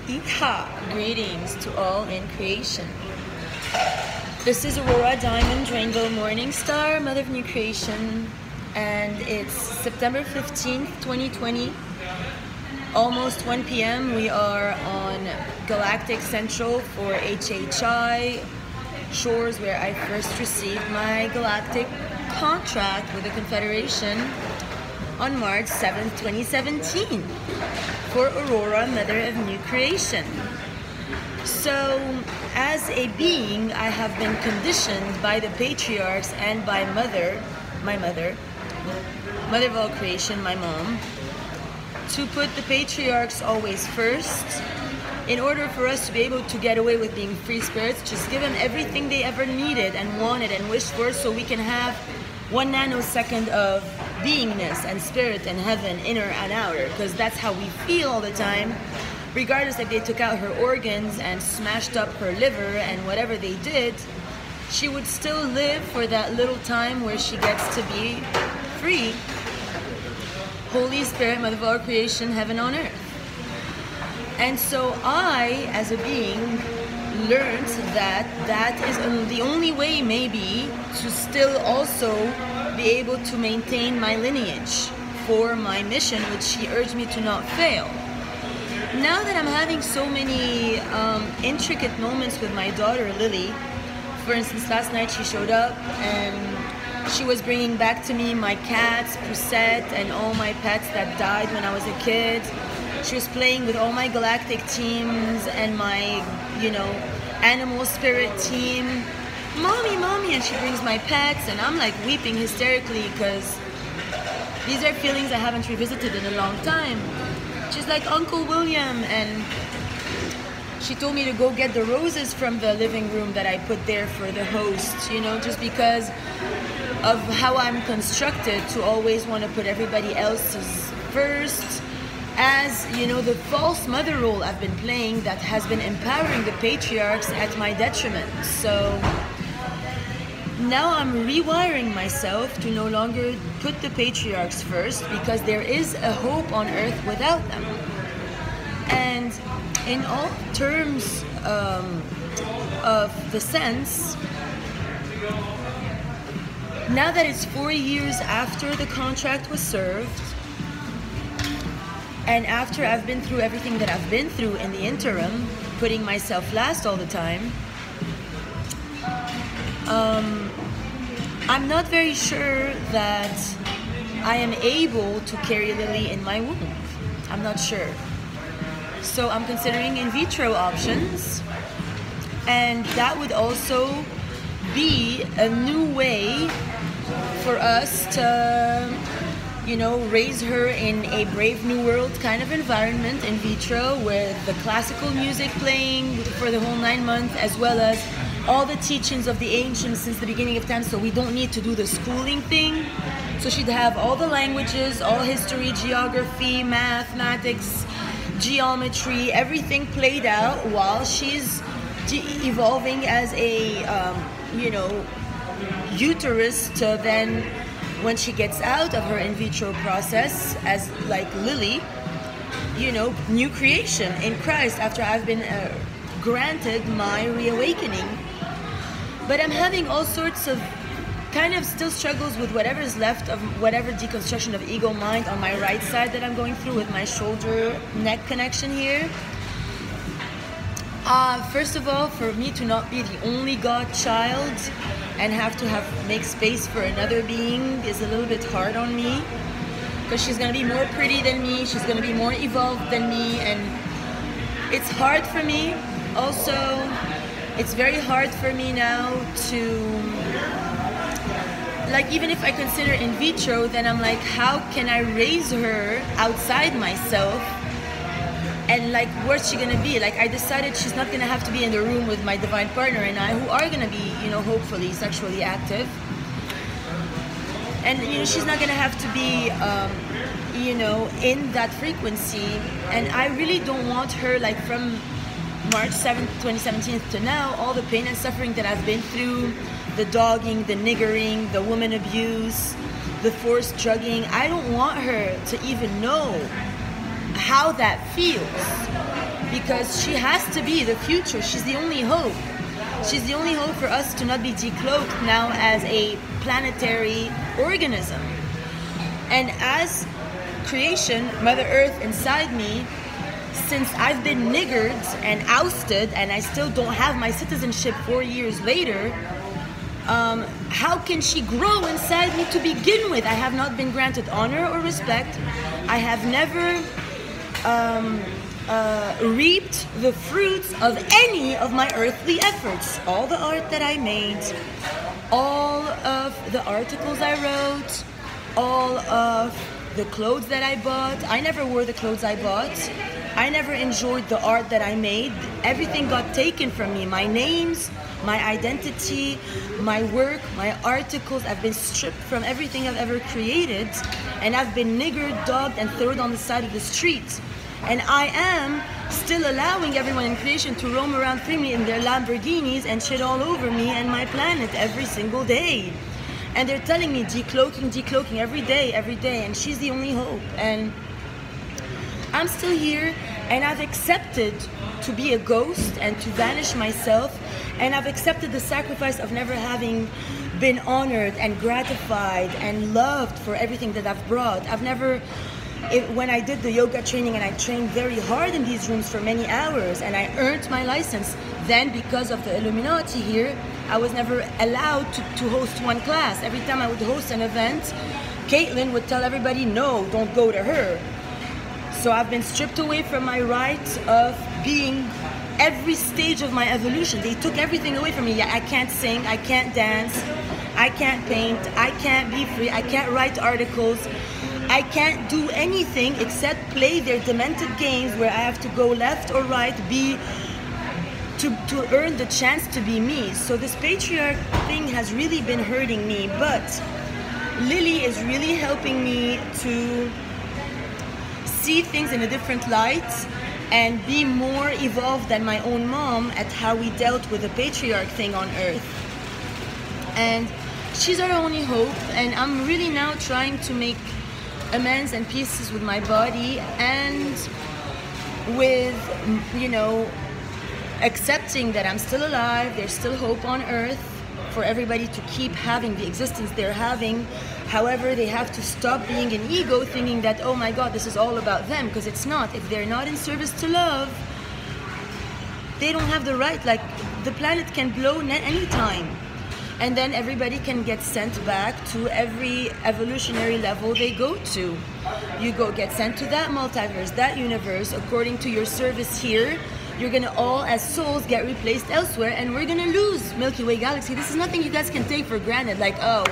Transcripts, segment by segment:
Yeehaw! Greetings to all in creation. This is Aurora Diamond Rainbow Morning Star, Mother of New Creation, and it's September 15th, 2020, almost 1 p.m. We are on Galactic Central for HHI Shores, where I first received my galactic contract with the Confederation on March 7th, 2017 for Aurora, Mother of New Creation. So, as a being, I have been conditioned by the patriarchs and by my mother of all creation, my mom, to put the patriarchs always first in order for us to be able to get away with being free spirits. Just give them everything they ever needed and wanted and wished for, so we can have 1 nanosecond of beingness and spirit and heaven, inner and outer, because that's how we feel all the time. Regardless if they took out her organs and smashed up her liver and whatever they did, she would still live for that little time where she gets to be free. Holy Spirit, Mother of all creation, heaven on earth. And so I, as a being, learned that that is the only way maybe to still also be able to maintain my lineage for my mission, which she urged me to not fail. Now that I'm having so many intricate moments with my daughter Lily, for instance, last night she showed up and she was bringing back to me my cats, Poussette, and all my pets that died when I was a kid. She was playing with all my galactic teams and my, animal spirit team. Mommy, mommy, and she brings my pets, and I'm like weeping hysterically because these are feelings I haven't revisited in a long time. She's like, Uncle William, and she told me to go get the roses from the living room that I put there for the host, just because of how I'm constructed to always want to put everybody else's first. As the false mother role I've been playing that has been empowering the patriarchs at my detriment. So now I'm rewiring myself to no longer put the patriarchs first, because there is a hope on earth without them. And in all terms of the sense, now that it's 4 years after the contract was served, and after I've been through everything that I've been through in the interim, putting myself last all the time, I'm not very sure that I am able to carry Lily in my womb. I'm not sure. So I'm considering in vitro options, and that would also be a new way for us to raise her in a Brave New World kind of environment in vitro, with the classical music playing for the whole 9 months, as well as all the teachings of the ancients since the beginning of time, so we don't need to do the schooling thing. So she'd have all the languages, all history, geography, mathematics, geometry, everything played out while she's evolving as a, uterus, to then, when she gets out of her in vitro process, as like Lily, new creation in Christ after I've been granted my reawakening. But I'm having all sorts of kind of still struggles with whatever is left of whatever deconstruction of ego mind on my right side that I'm going through with my shoulder neck connection here. First of all, for me to not be the only God child and have to make space for another being is a little bit hard on me, because she's going to be more pretty than me, she's going to be more evolved than me, and it's hard for me. Also, it's very hard for me now to, even if I consider in vitro, then I'm like, how can I raise her outside myself? And where's she gonna be? I decided she's not gonna have to be in the room with my divine partner and I, who are gonna be, hopefully sexually active. And she's not gonna have to be, in that frequency. And I really don't want her, from March 7th, 2017 to now, all the pain and suffering that I've been through, the dogging, the niggering, the woman abuse, the forced drugging. I don't want her to even know how that feels, because she has to be the future. She's the only hope. She's the only hope for us to not be decloaked now as a planetary organism. And as creation, Mother Earth inside me, since I've been niggered and ousted and I still don't have my citizenship 4 years later, how can she grow inside me to begin with? I have not been granted honor or respect. I have never reaped the fruits of any of my earthly efforts. All the art that I made, all of the articles I wrote, all of the clothes that I bought. I never wore the clothes I bought. I never enjoyed the art that I made. Everything got taken from me. My names, my identity, my work, my articles. I've been stripped from everything I've ever created, and I've been niggered, dogged, and thrown on the side of the street. And I am still allowing everyone in creation to roam around freely in their Lamborghinis and shit all over me and my planet every single day. And they're telling me decloaking every day, and she's the only hope. And I'm still here, and I've accepted to be a ghost and to vanish myself, and I've accepted the sacrifice of never having been honored and gratified and loved for everything that I've brought. I've never, when I did the yoga training, and I trained very hard in these rooms for many hours, and I earned my license, then because of the Illuminati here, I was never allowed to host one class. Every time I would host an event, Caitlin would tell everybody, no, don't go to her. So I've been stripped away from my right of being every stage of my evolution. They took everything away from me. Yeah, I can't sing, I can't dance, I can't paint, I can't be free, I can't write articles, I can't do anything except play their demented games where I have to go left or right, to earn the chance to be me. So this patriarch thing has really been hurting me, but Lily is really helping me to see things in a different light and be more evolved than my own mom at how we dealt with the patriarch thing on Earth. And she's our only hope, and I'm really now trying to make amends and pieces with my body and with, you know, accepting that I'm still alive. There's still hope on Earth for everybody to keep having the existence they're having. However, they have to stop being an ego, thinking that, oh my God, this is all about them, because it's not. If they're not in service to love, they don't have the right. Like, the planet can blow any time, and then everybody can get sent back to every evolutionary level they go to. You get sent to that multiverse, that universe, according to your service here. You're gonna all, as souls, get replaced elsewhere, and we're gonna lose Milky Way galaxy. This is nothing you guys can take for granted. Like, oh,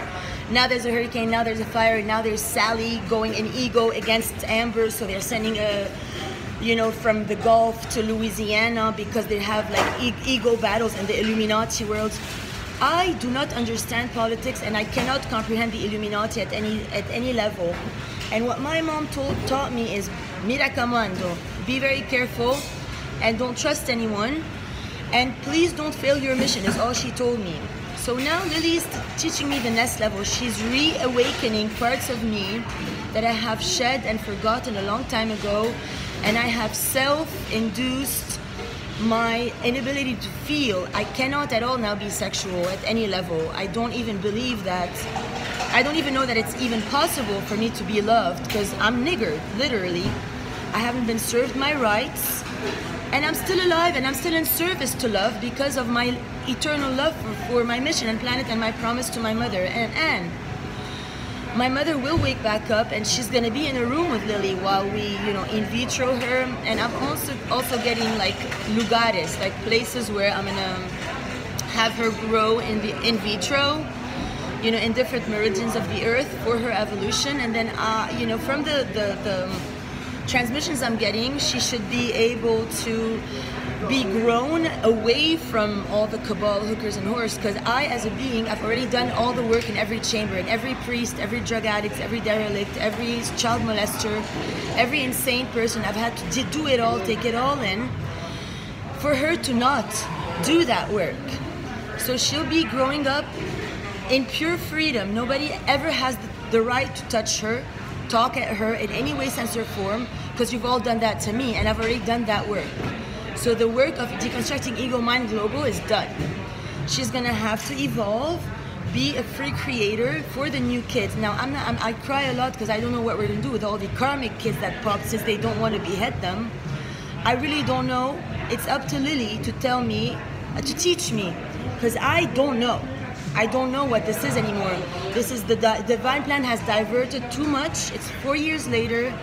now there's a hurricane, now there's a fire, now there's Sally going in ego against Amber, so they're sending from the Gulf to Louisiana because they have like ego battles in the Illuminati world. I do not understand politics, and I cannot comprehend the Illuminati at any level. And what my mom taught me is, mi raccomando, be very careful and don't trust anyone, and please don't fail your mission, is all she told me. So now Lily is teaching me the next level. She's reawakening parts of me that I have shed and forgotten a long time ago, and I have self-induced my inability to feel. I cannot at all now be sexual at any level. I don't even believe that. I don't even know that it's even possible for me to be loved, because I'm niggered, literally. I haven't been served my rights, and I'm still alive, and I'm still in service to love because of my eternal love for my mission and planet and my promise to my mother. And my mother will wake back up, and she's gonna be in a room with Lily while we, in vitro her. And I'm also getting like lugares, like places where I'm gonna have her grow in vitro, in different meridians of the earth for her evolution. And then, from the transmissions I'm getting, she should be able to be grown away from all the cabal, hookers, and whores, because I, as a being, I've already done all the work in every chamber, in every priest, every drug addict, every derelict, every child molester, every insane person. I've had to do it all, take it all in, for her to not do that work. So she'll be growing up in pure freedom. Nobody ever has the right to touch her. talk at her in any way, sense, or form, because you've all done that to me, and I've already done that work. So the work of deconstructing ego, mind, global is done. She's gonna have to evolve, be a free creator for the new kids. Now, I cry a lot because I don't know what we're gonna do with all the karmic kids that pop since they don't want to behead them. I really don't know. It's up to Lily to tell me, to teach me, because I don't know. I don't know what this is anymore. This is the divine plan has diverted too much. It's 4 years later.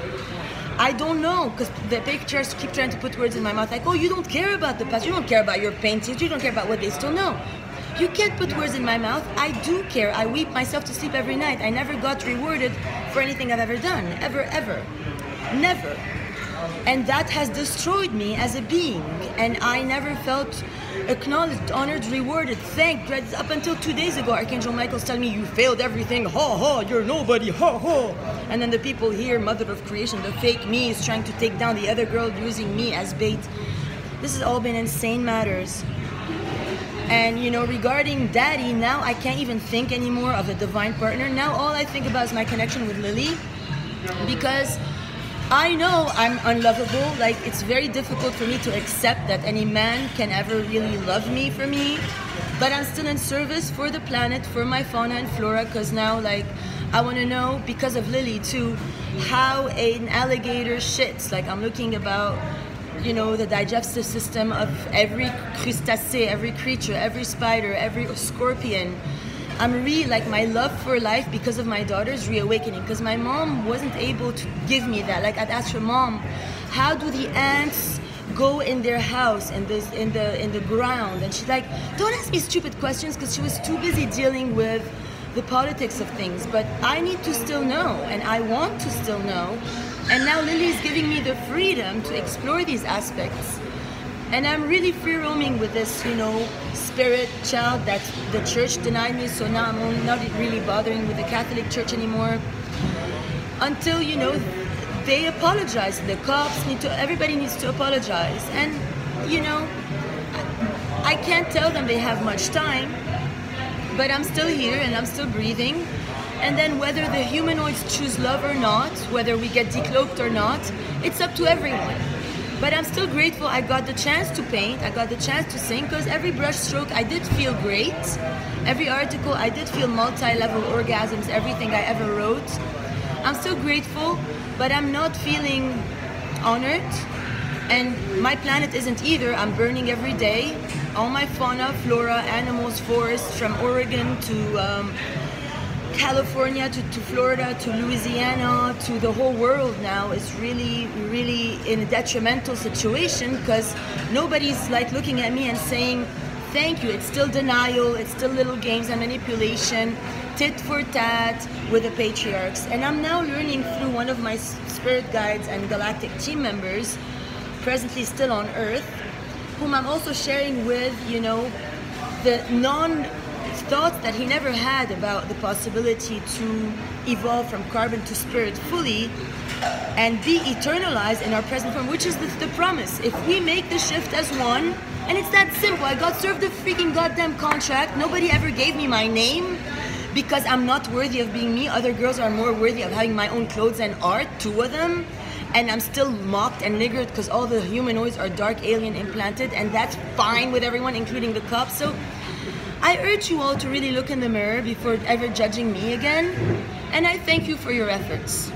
I don't know, because the pictures keep trying to put words in my mouth like, oh, you don't care about the past, you don't care about your paintings, you don't care about what they still know. You can't put words in my mouth. I do care. I weep myself to sleep every night. I never got rewarded for anything I've ever done. Ever. Never. And that has destroyed me as a being. And I never felt acknowledged, honored, rewarded, thanked. Up until 2 days ago, Archangel Michael's telling me, you failed everything. Ha ha, you're nobody. Ha ha. And then the people here, Mother of Creation, the fake me is trying to take down the other girl using me as bait. This has all been insane matters. And you know, regarding Daddy, now I can't even think anymore of a divine partner. Now all I think about is my connection with Lily, because I know I'm unlovable. Like, it's very difficult for me to accept that any man can ever really love me for me, but I'm still in service for the planet, for my fauna and flora, because now, like, I want to know, because of Lily too, how an alligator shits. Like, I'm looking about, you know, the digestive system of every crustacea, every creature, every spider, every scorpion. I'm really, like, my love for life because of my daughter's reawakening, because my mom wasn't able to give me that. Like, I'd ask her, Mom, how do the ants go in their house, in the ground? And she's like, don't ask me stupid questions, because she was too busy dealing with the politics of things. But I need to still know, and I want to still know. And now Lily is giving me the freedom to explore these aspects. And I'm really free roaming with this, you know, spirit child that the church denied me. So now I'm not really bothering with the Catholic Church anymore. Until, you know, they apologize. The cops everybody needs to apologize. And, you know, I can't tell them they have much time, but I'm still here and I'm still breathing. And then whether the humanoids choose love or not, whether we get decloaked or not, it's up to everyone. But I'm still grateful I got the chance to paint, I got the chance to sing, because every brush stroke I did feel great. Every article I did feel multi-level orgasms, everything I ever wrote. I'm still grateful, but I'm not feeling honored. And my planet isn't either. I'm burning every day. All my fauna, flora, animals, forests, from Oregon to California to Florida to Louisiana to the whole world now is really, really in a detrimental situation, because nobody's like looking at me and saying thank you. It's still denial, it's still little games and manipulation, tit for tat with the patriarchs. And I'm now learning through one of my spirit guides and galactic team members, presently still on Earth, whom I'm also sharing with, you know, the thoughts that he never had about the possibility to evolve from carbon to spirit fully and be eternalized in our present form, which is the promise. If we make the shift as one, and it's that simple. I got served a freaking goddamn contract. Nobody ever gave me my name because I'm not worthy of being me. Other girls are more worthy of having my own clothes and art, 2 of them. And I'm still mocked and niggered because all the humanoids are dark alien implanted, and that's fine with everyone, including the cops. So I urge you all to really look in the mirror before ever judging me again, and I thank you for your efforts.